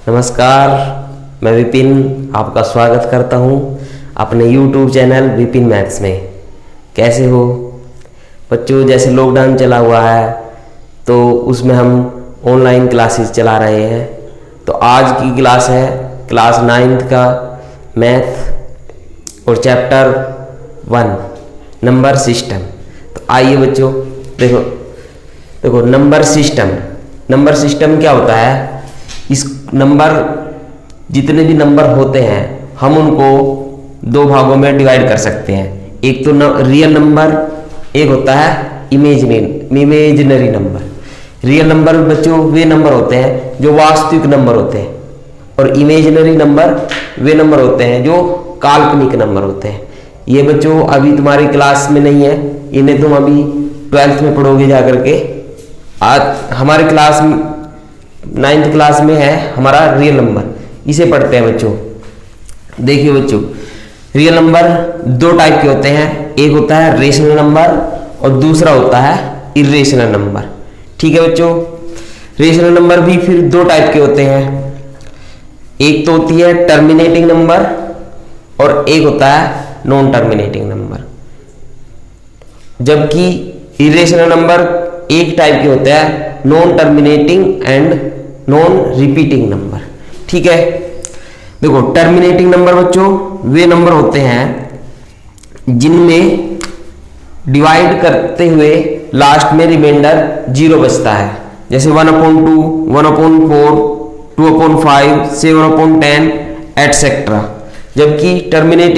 नमस्कार, मैं विपिन आपका स्वागत करता हूं अपने YouTube चैनल विपिन मैथ्स में। कैसे हो बच्चों? जैसे लॉकडाउन चला हुआ है तो उसमें हम ऑनलाइन क्लासेस चला रहे हैं। तो आज की क्लास है क्लास 9th का मैथ और चैप्टर 1 नंबर सिस्टम। तो आइए बच्चों देखो नंबर सिस्टम क्या होता है? इस नंबर जितने भी नंबर होते हैं हम उनको दो भागों में डिवाइड कर सकते हैं। एक तो रियल नंबर, एक होता है इमेजिनरी नंबर। रियल नंबर बच्चों वे नंबर होते हैं जो वास्तविक नंबर होते हैं, और इमेजिनरी नंबर वे नंबर होते हैं जो काल्पनिक नंबर होते हैं। ये बच्चों अभी तुम्हारी क्लास में नहीं है, इन्हें तुम अभी 12th में पढ़ोगे जा करके। आज हमारे क्लास 9th क्लास में है हमारा रियल नंबर, इसे पढ़ते हैं बच्चों। देखिए बच्चों, रियल नंबर दो टाइप के होते हैं, एक होता है रेशनल नंबर और दूसरा होता है इर्रेशनल नंबर। ठीक है बच्चों, रेशनल नंबर भी फिर दो टाइप के होते हैं, एक तो होती है टर्मिनेटिंग नंबर और एक होता है नॉन टर्मिनेटिंग नंबर। जबकि इर्रेशनल नंबर एक टाइप के होते हैं non terminating and non repeating number. ठीक है, देखो टर्मिनेटिंग नंबर बच्चों वे नंबर होते हैं जिनमें डिवाइड करते हुए लास्ट में रिमाइंडर 0 बचता है, जैसे 1/2, 1/4, 2/5, 7/10 एटसेट्रा। जबकि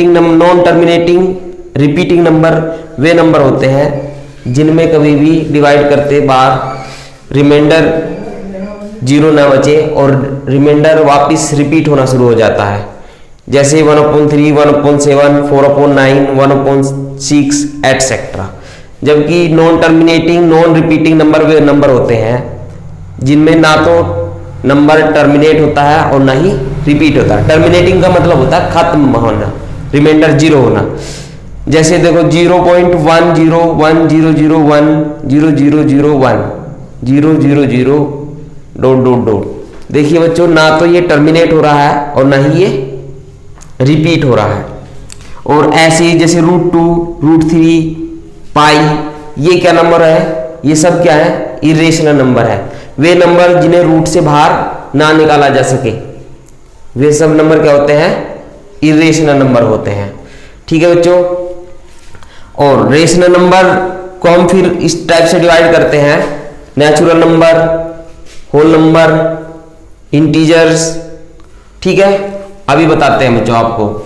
नॉन टर्मिनेटिंग रिपीटिंग नंबर वे नंबर होते हैं जिनमें कभी भी डिवाइड करते बार रिमाइंडर 0 ना बचे और रिमाइंडर वापस रिपीट होना शुरू हो जाता है, जैसे 1/3, 1/7, 4/9, 1/6 एटसेट्रा। जबकि non terminating non repeating number वे नंबर होते हैं जिनमें ना तो नंबर टर्मिनेट होता है और ना ही रिपीट होता है। टर्मिनेटिंग का मतलब होता है खत्म होना, रिमाइंडर 0 होना। जैसे देखो 0.101001 0001 000 ... देखिए बच्चों, ना तो ये टर्मिनेट हो रहा है और ना ही ये रिपीट हो रहा है। और ऐसे ही जैसे √2, √3, पाई, ये क्या नंबर है? ये सब क्या है? इर्रेशनल नंबर है। वे नंबर जिन्हें रूट से बाहर ना निकाला जा सके, वे सब नंबर क्या होते हैं? इर्रेशनल नंबर होते हैं। ठीक है बच्चों, और रेशनल नंबर को हम फिर इस टाइप से डिवाइड करते हैं: natural number, whole number, integers. ठीक है, अभी बताते हैं बच्चों आपको।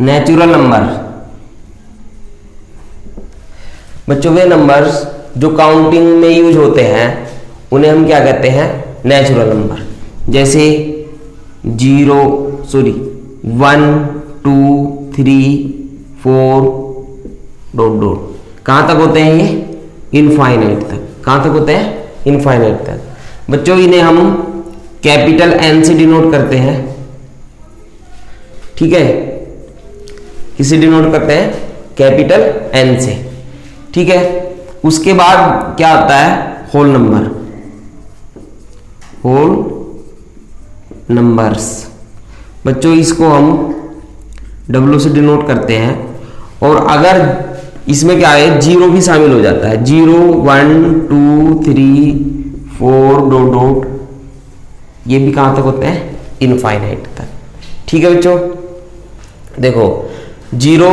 नेचुरल नंबर बच्चों वे नंबर्स जो काउंटिंग में यूज होते हैं उन्हें हम क्या कहते हैं? Natural number. जैसे 1 2 3 4 ... कहां तक होते हैं ये? इनफाइनाइट तक। कहां तक होते हैं? इनफाइनाइट तक। बच्चों इन्हें हम कैपिटल N से डिनोट करते हैं। ठीक है, किसे डिनोट करते हैं? कैपिटल N से। ठीक है, उसके बाद क्या आता है? Whole number, whole numbers. बच्चों इसको हम W से डिनोट करते हैं, और अगर इसमें क्या है? 0 भी शामिल हो जाता है। 0 1 2 3 4 ... ये भी कहां तक होते हैं? इनफाइनाइट तक। ठीक है बच्चों, देखो 0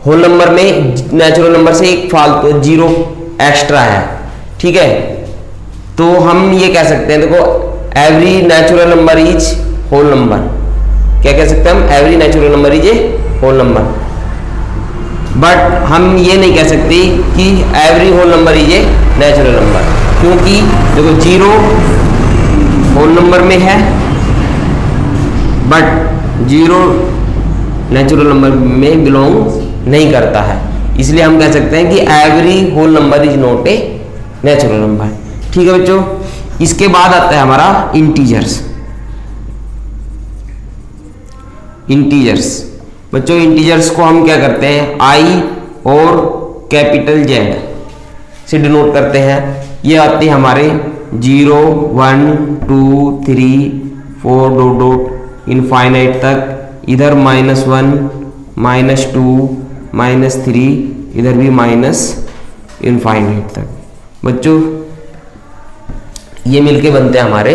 होल नंबर में नेचुरल नंबर से एक फालतू 0 एक्स्ट्रा है। ठीक है, तो हम ये कह सकते हैं, देखो every natural number is whole number. क्या कह सकते हैं हम? Every natural number is a whole number. But हम ये नहीं कह सकते कि every whole number is a natural number, क्योंकि देखो 0 होल नंबर में है बट 0 नेचुरल नंबर में बिलोंग नहीं करता है। इसलिए हम कह सकते हैं कि every whole number is not a natural number. ठीक है बच्चों, इसके बाद आता है हमारा इंटीजर्स। इंटीजर्स बच्चों, इंटीजर्स को हम क्या करते हैं, आई और कैपिटल जेड से डिनोट करते हैं। ये आते हैं हमारे 0 1 2 3 4 डॉट डॉट इनफाइनाइट तक। इधर -1 -2 -3, इधर भी माइनस इनफाइनाइट तक। बच्चों ये मिलके बनते हैं हमारे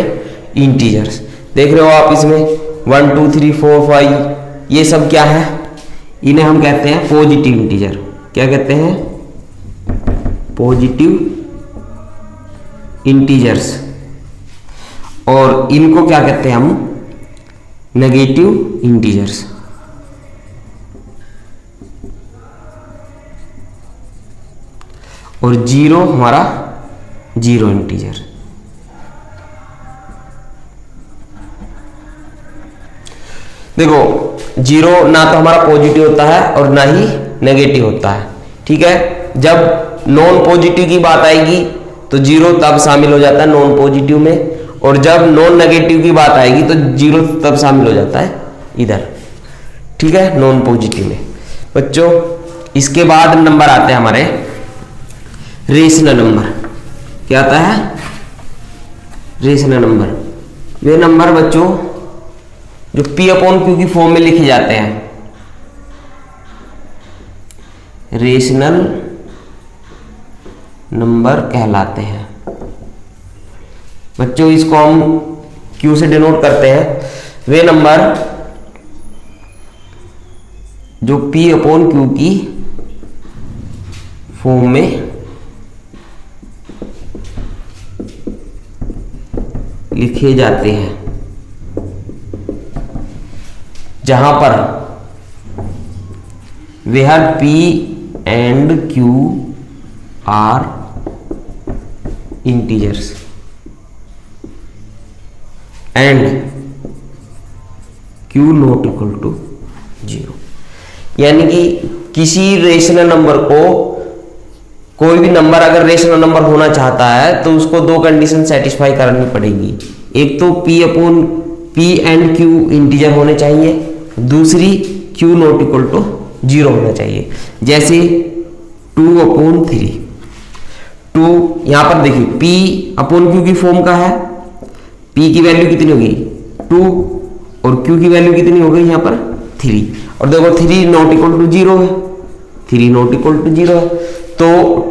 इंटीजर्स। देख रहे हो आप इसमें 1 2 3 4 5, ये सब क्या है, इन्हें हम कहते हैं पॉजिटिव इंटीजर। क्या कहते हैं, पॉजिटिव इंटीजर्स। और इनको क्या कहते हैं हम, नेगेटिव इंटीजर्स। और 0 हमारा जीरो इंटीजर। देखो 0 ना तो हमारा पॉजिटिव होता है और ना ही नेगेटिव होता है। ठीक है, जब नॉन पॉजिटिव की बात आएगी तो 0 तब शामिल हो जाता है नॉन पॉजिटिव में, और जब नॉन नेगेटिव की बात आएगी तो 0 तब शामिल हो जाता है इधर। ठीक है, नॉन पॉजिटिव में। बच्चों इसके बाद नंबर आते हैं हमारे रेशनल नंबर। क्या आता है, रेशनल नंबर। वे नंबर बच्चों जो P/Q की फॉर्म में लिखे जाते हैं, रेशनल नंबर कहलाते हैं। बच्चों इसको हम Q से डिनोट करते हैं। वे नंबर जो P/Q की फॉर्म में लिखे जाते हैं, जहां पर where P and Q are integers and Q not equal to 0। यानी कि किसी रेशनल नंबर को, कोई भी नंबर अगर रेशनल नंबर होना चाहता है तो उसको दो कंडीशन सेटिस्फाई करनी पड़ेगी। एक तो P एंड Q इंटीजर होने चाहिए, दूसरी Q नॉट इक्वल टू 0 होना चाहिए। जैसे 2/3, 2 यहां पर देखिए P/Q की फॉर्म का है। P की वैल्यू कितनी होगी 2 और Q की वैल्यू कितनी हो गई यहां पर 3। और देखो 3 नॉट इक्वल टू 0 है, 3 नॉट इक्वल टू 0 है, तो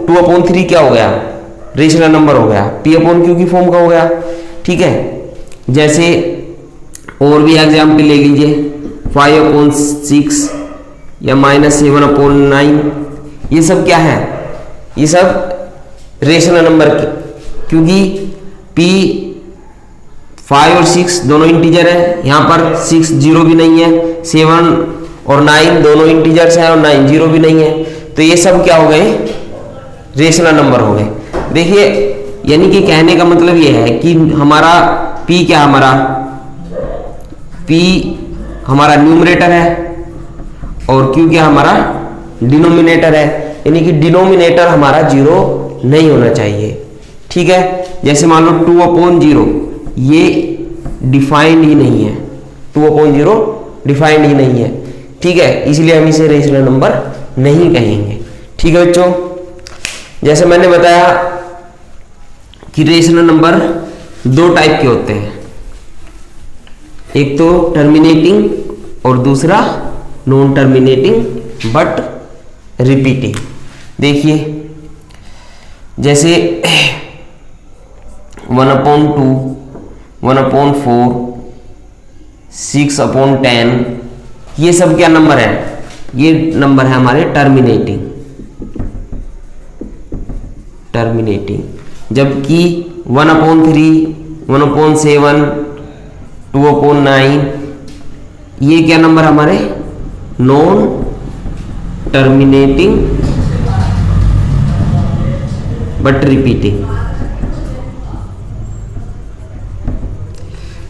2/3 क्या हो गया, रेशनल नंबर हो गया, P/Q की फॉर्म का हो गया। ठीक है, जैसे और भी एग्जाम्पल ले लीजिए 5/6 या -7/9। ये सब क्या है, ये सब रेशनल नंबर के, क्योंकि P 5 और 6 दोनों इंटीजर है। यहाँ पर 6 0 भी नहीं है, 7 और 9 दोनों इंटीजर्स हैं और 9 0 भी नहीं है। तो ये सब क्या हो गए, रेशनल नंबर हो गए। देखिए यानी कि कहने का मतलब ये है कि हमारा P क्या, हमारा P हमारा न्यूमरेटर है और Q क्या हमारा डिनोमिनेटर है। यानी कि डिनोमिनेटर हमारा 0 नहीं होना चाहिए। ठीक है, जैसे मान लो 2/0 ये डिफाइंड ही नहीं है, 2/0 डिफाइंड ही नहीं है। ठीक है, इसलिए हम इसे रेशनल नंबर नहीं कहेंगे। ठीक है बच्चों, जैसे मैंने बताया कि रेशनल नंबर दो टाइप के होते हैं, एक तो टर्मिनेटिंग और दूसरा नॉन टर्मिनेटिंग बट रिपीटिंग। देखिए जैसे 1/2, 1/4, 6/10, ये सब क्या नंबर है, ये नंबर है हमारे टर्मिनेटिंग। जबकि 1/3, 1/7, 2/9 ये क्या नंबर हमारे non terminating but repeating.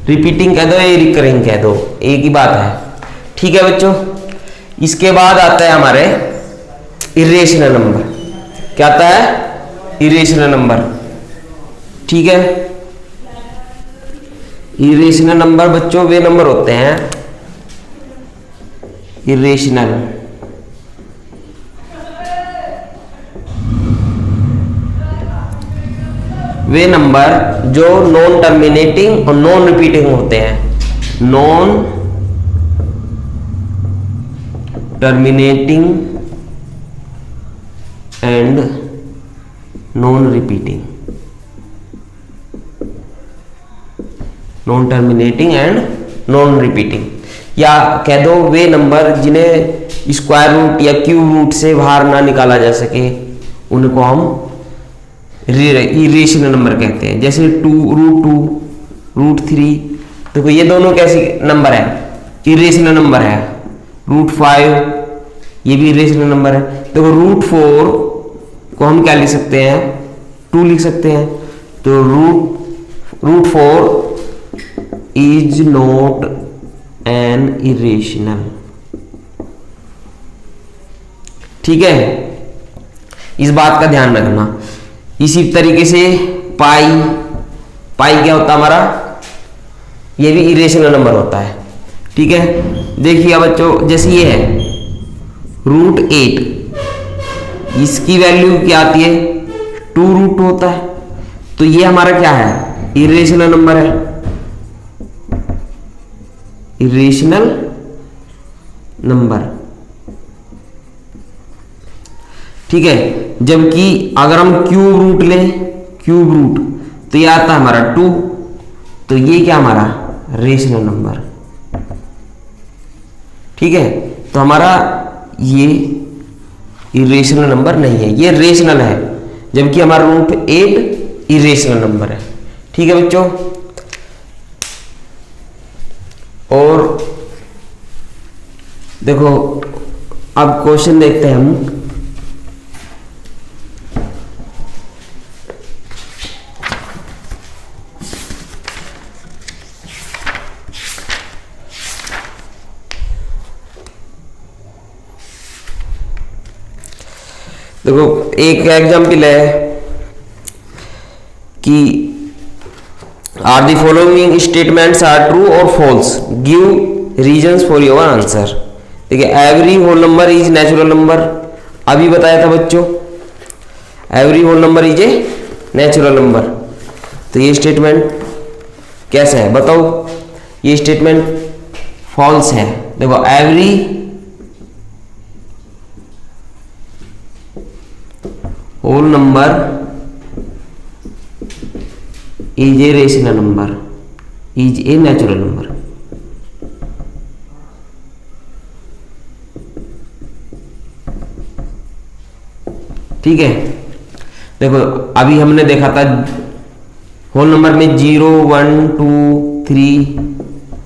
Repeating कह दो या रिकरिंग कह दो, एक ही बात है। ठीक है बच्चों, इसके बाद आता है हमारे इरेशनल नंबर। क्या आता है? Irrational number. ठीक है, इरेशनल नंबर बच्चों वे नंबर होते हैं, इरेशनल, वे नंबर जो नॉन टर्मिनेटिंग और नॉन रिपीटिंग होते हैं। Non terminating and non repeating, non terminating and non repeating, या कह दो वे नंबर जिन्हें स्क्वायर रूट या क्यूब रूट से बाहर ना निकाला जा सके, उनको हम इरेशनल नंबर कहते हैं। जैसे 2√2, √3, देखो ये दोनों कैसे नंबर है? इरेशनल नंबर है। √5 ये भी इरेशनल नंबर है। देखो √4 को हम क्या लिख सकते हैं? 2 लिख सकते हैं। तो √4 इज नॉट एन इरेशनल। ठीक है, इस बात का ध्यान रखना। इसी तरीके से पाई क्या होता है हमारा? ये भी इरेशनल नंबर होता है। ठीक है, देखिए बच्चों, जैसे ये है √8, इसकी वैल्यू क्या आती है? 2√2 होता है। तो ये हमारा क्या है? इरेशनल नंबर है, इरेशनल नंबर। ठीक है, जबकि अगर हम क्यूब रूट लें, क्यूब रूट, तो ये आता है हमारा 2, तो ये क्या हमारा? Rational number. ठीक है, तो हमारा ये इरेशनल नंबर नहीं है, ये रेशनल है, जबकि हमारा √8 इरेशनल नंबर है। ठीक है बच्चों, और देखो अब क्वेश्चन देखते हैं हम। देखो एक एग्जाम्पल है कि are the following statements are true or false, give reasons for your answer. देखिए, every whole number is natural number, अभी बताया था बच्चों, every whole number is a natural number. तो ये स्टेटमेंट कैसा है बताओ? ये स्टेटमेंट फॉल्स है। देखो, every whole number is a rational number, is a natural number. ठीक है, देखो अभी हमने देखा था होल नंबर में 0, 1, 2, 3,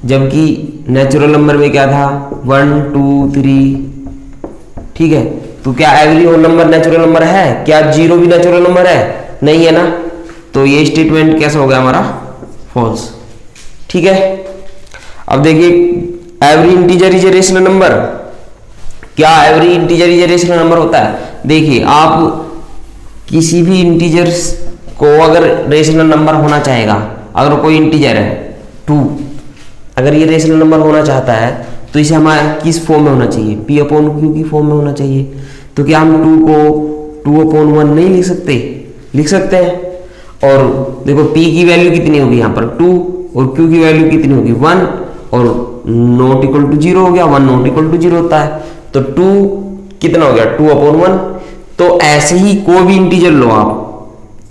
जबकि नेचुरल नंबर में क्या था? 1, 2, 3। ठीक है, तो क्या every whole number natural number है? क्या 0 भी नेचुरल नंबर है? नहीं है ना। तो ये स्टेटमेंट कैसा हो गया हमारा? फॉल्स। ठीक है, अब देखिए, every integer is a rational number. क्या every integer is a rational number होता है? देखिए, आप किसी भी इंटीजर्स को अगर रेशनल नंबर होना चाहेगा, अगर कोई इंटीजर है 2, अगर ये रेशनल नंबर होना चाहता है तो इसे हमारा किस फॉर्म में होना चाहिए? P/Q की फॉर्म में होना चाहिए। तो क्या हम 2 को 2/1 नहीं लिख सकते? लिख सकते हैं। और देखो P की वैल्यू कितनी होगी यहाँ पर? 2, और Q की वैल्यू कितनी होगी? 1, और नॉट इक्वल टू 0 हो गया, 1 नॉट इक्वल टू 0 होता है, तो 2 कितना हो गया? 2/1। तो ऐसे ही कोई भी इंटीजर लो आप,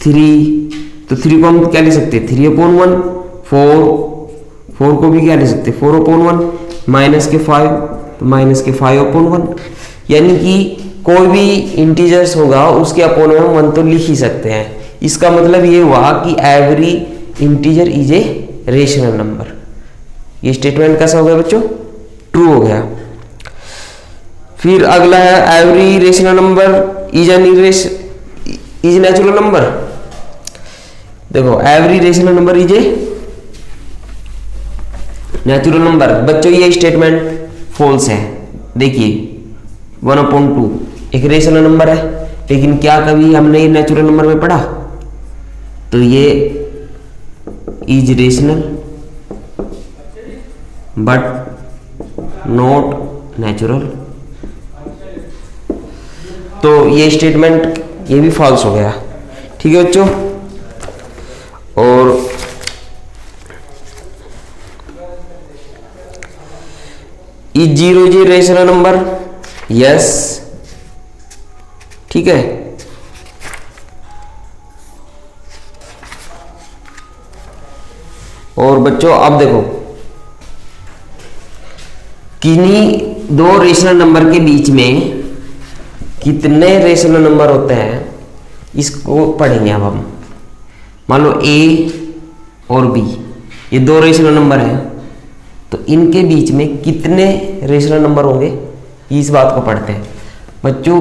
3, तो 3 को हम क्या लिख सकते हैं? 3/1। 4 को भी क्या लिख सकते हैं? 4/1। माइनस के 5, तो माइनस के 5/1। यानी कि कोई भी इंटीजर्स होगा उसके अपॉन में 1 तो लिख ही सकते हैं। इसका मतलब ये हुआ कि every integer is a rational number. ये स्टेटमेंट कैसा हो गया बच्चों? ट्रू हो गया। फिर अगला है every rational number is natural number. देखो, every rational number is a natural number. बच्चों ये स्टेटमेंट फॉल्स है। देखिए, 1/2 एक रेशनल नंबर है, लेकिन क्या कभी हमने नेचुरल नंबर में पढ़ा? तो ये is rational but not natural. तो ये स्टेटमेंट ये भी फॉल्स हो गया। ठीक है बच्चों, और इज 0 रेशनल नंबर? यस, ठीक है। और बच्चों अब देखो, किन्हीं दो रेशनल नंबर के बीच में कितने रेशनल नंबर होते हैं इसको पढ़ेंगे अब हम। मान लो ए और बी, ये दो रेशनल नंबर हैं, तो इनके बीच में कितने रेशनल नंबर होंगे इस बात को पढ़ते हैं। बच्चों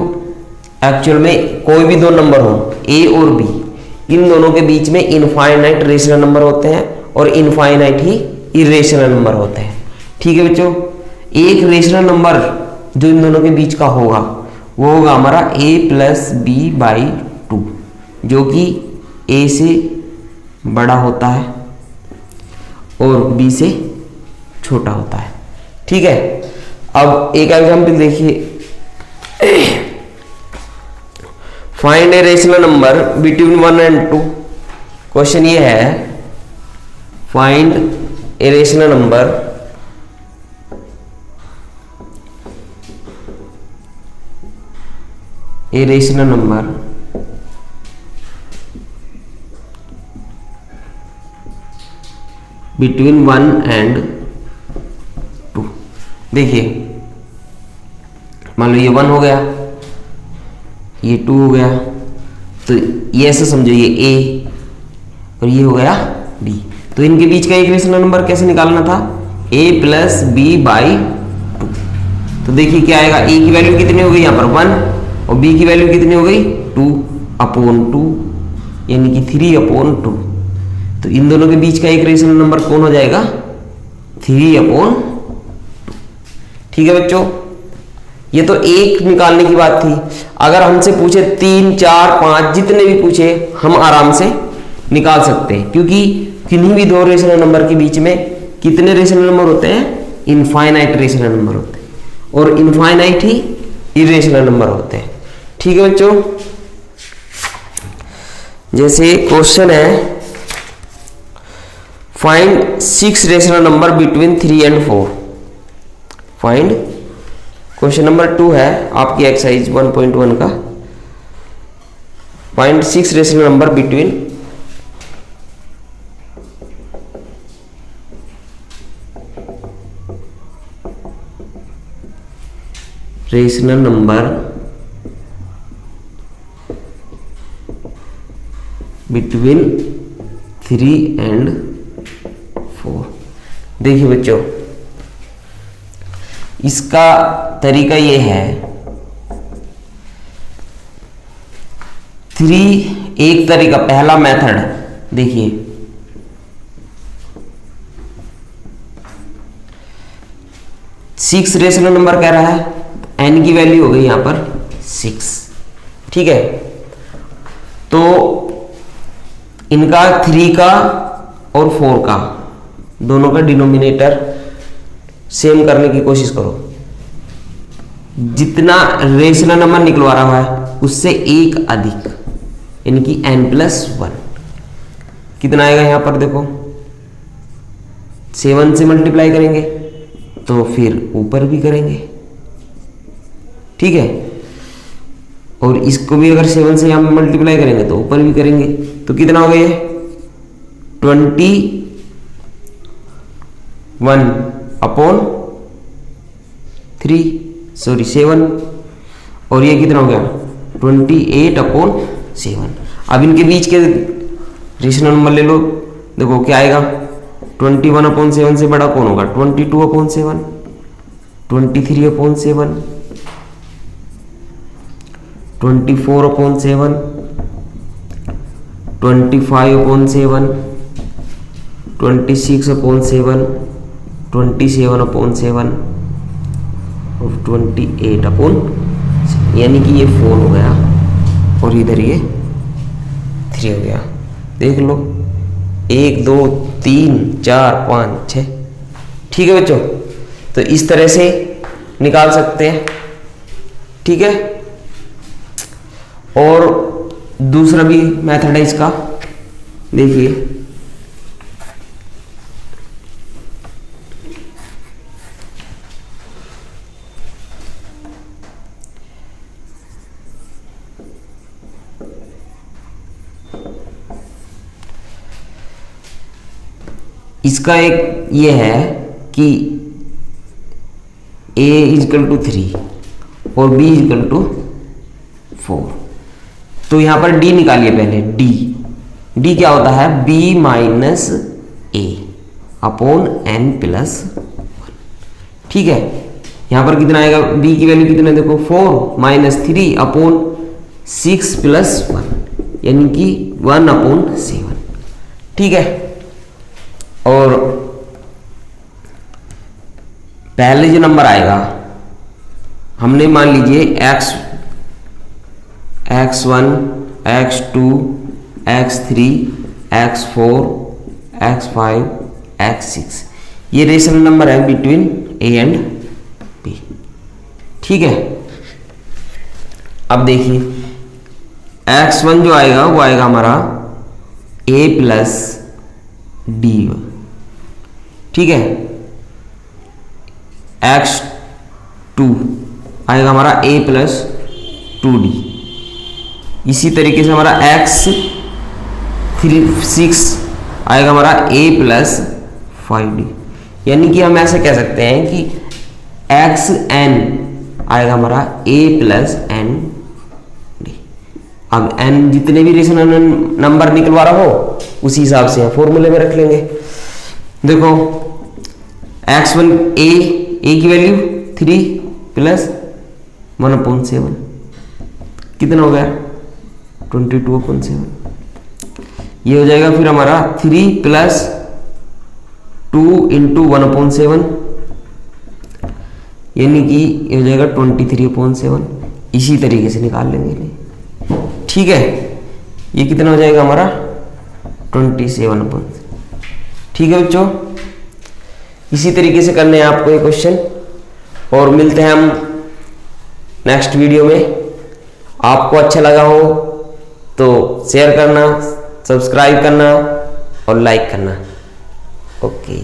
एक्चुअल में कोई भी दो नंबर हो ए और बी, इन दोनों के बीच में इनफाइनाइट रेशनल नंबर होते हैं और इनफाइनाइट ही इरेशनल नंबर होते हैं। ठीक है बच्चों, एक रेशनल नंबर जो इन दोनों के बीच का होगा वो होगा हमारा a+b/2, जो कि a से बड़ा होता है और b से छोटा होता है। ठीक है, अब एक एग्जांपल देखिए, find A rational number between 1 and 2। Question ये है, find A rational number between 1 and 2। देखिए मान लो ये 1 हो गया, ये 2 हो गया, तो ये ऐसे समझो ये a और ये हो गया b। तो इनके बीच का एक रेशनल नंबर कैसे निकालना था? a+b/2। तो देखिए क्या आएगा, a की वैल्यू कितनी हो गई यहाँ पर 1 और b की वैल्यू कितनी हो गई 2/2, यानी कि 3/2। तो इन दोनों के बीच का एक रेशनल नंबर कौन हो जाएगा? 3/2। ठीक है बच्चों, ये तो एक निकालने की बात थी। अगर हमसे पूछे 3, 4, 5 जितने भी पूछे हम आराम से निकाल सकते हैं, क्योंकि किन्हीं भी दो रेशनल नंबर के बीच में कितने रेशनल नंबर होते हैं? इनफाइनाइट रेशनल नंबर होते हैं, और इनफाइनाइट ही इरेशनल नंबर होते हैं। ठीक है बच्चों, जैसे क्वेश्चन है, find 6 rational number between 3 and 4। Find, question number 2 है आपकी एक्सरसाइज 1.1 का। Find 6 rational number between rational number between 3 and 4। देखिए बच्चों, इसका तरीका ये है, 3 एक तरीका, पहला मेथड देखिए, सिक्स रेशनल नंबर कह रहा है, n की वैल्यू हो गई यहां पर 6। ठीक है, तो इनका 3 का और 4 का दोनों का डिनोमिनेटर सेम करने की कोशिश करो। जितना रेशनल नंबर निकलवा रहा है उससे एक अधिक, यानी कि n+1। कितना आएगा यहां पर देखो, 7 से मल्टीप्लाई करेंगे तो फिर ऊपर भी करेंगे। ठीक है, और इसको भी अगर 7 से यहां मल्टीप्लाई करेंगे तो ऊपर भी करेंगे, तो कितना हो गया? 7। और ये कितना हो गया? 28/7। अब इनके बीच के रेशनल नंबर ले लो, देखो क्या आएगा? 21/7 से बड़ा कौन होगा? 22/7, 23/7, 24/7, 25/7, 26/7, 27/7, और 28 अपॉन, यानी कि ये 4 हो गया और इधर ये 3 हो गया। देख लो 1 2 3 4 5 6। ठीक है बच्चों, तो इस तरह से निकाल सकते हैं। ठीक है, और दूसरा भी मेथड है इसका, देखिए इसका एक ये है कि a इजकल टू 3 और b इजकल टू 4। तो यहां पर d निकालिए पहले। d क्या होता है, b minus a upon n plus 1। ठीक है, यहां पर कितना आएगा, b की वैल्यू कितना, देखो 4 माइनस 3 अपॉन 6 प्लस 1, यानी कि 1 अपॉन 7। ठीक है, और पहले जो नंबर आएगा, हमने मान लीजिए x1 x2 x3 x4 x5 x6, ये रेशनल नंबर है बिटवीन a एंड b। ठीक है, अब देखिए x1 जो आएगा वो आएगा हमारा a प्लस d। ठीक है, x2 आएगा हमारा a प्लस 2d। इसी तरीके से हमारा x6 आएगा हमारा a प्लस 5d। यानी कि हम ऐसे कह सकते हैं कि xn आएगा हमारा a प्लस n d। अब n जितने भी रेशनल नंबर निकलवा रहा हो उसी हिसाब से फॉर्मूले में रख लेंगे। देखो x1 a की वैल्यू 3 प्लस 1/7 कितना हो गया, 22/7। ये हो जाएगा फिर हमारा 3 प्लस 2 इंटू 1/7, यानी कि ये हो जाएगा 23/7। इसी तरीके से निकाल लेंगे। ठीक है, ये कितना हो जाएगा हमारा 27/7। ठीक है बच्चों, इसी तरीके से करने हैं आपको ये क्वेश्चन, और मिलते हैं हम नेक्स्ट वीडियो में। आपको अच्छा लगा हो तो शेयर करना, सब्सक्राइब करना और लाइक करना। ओके।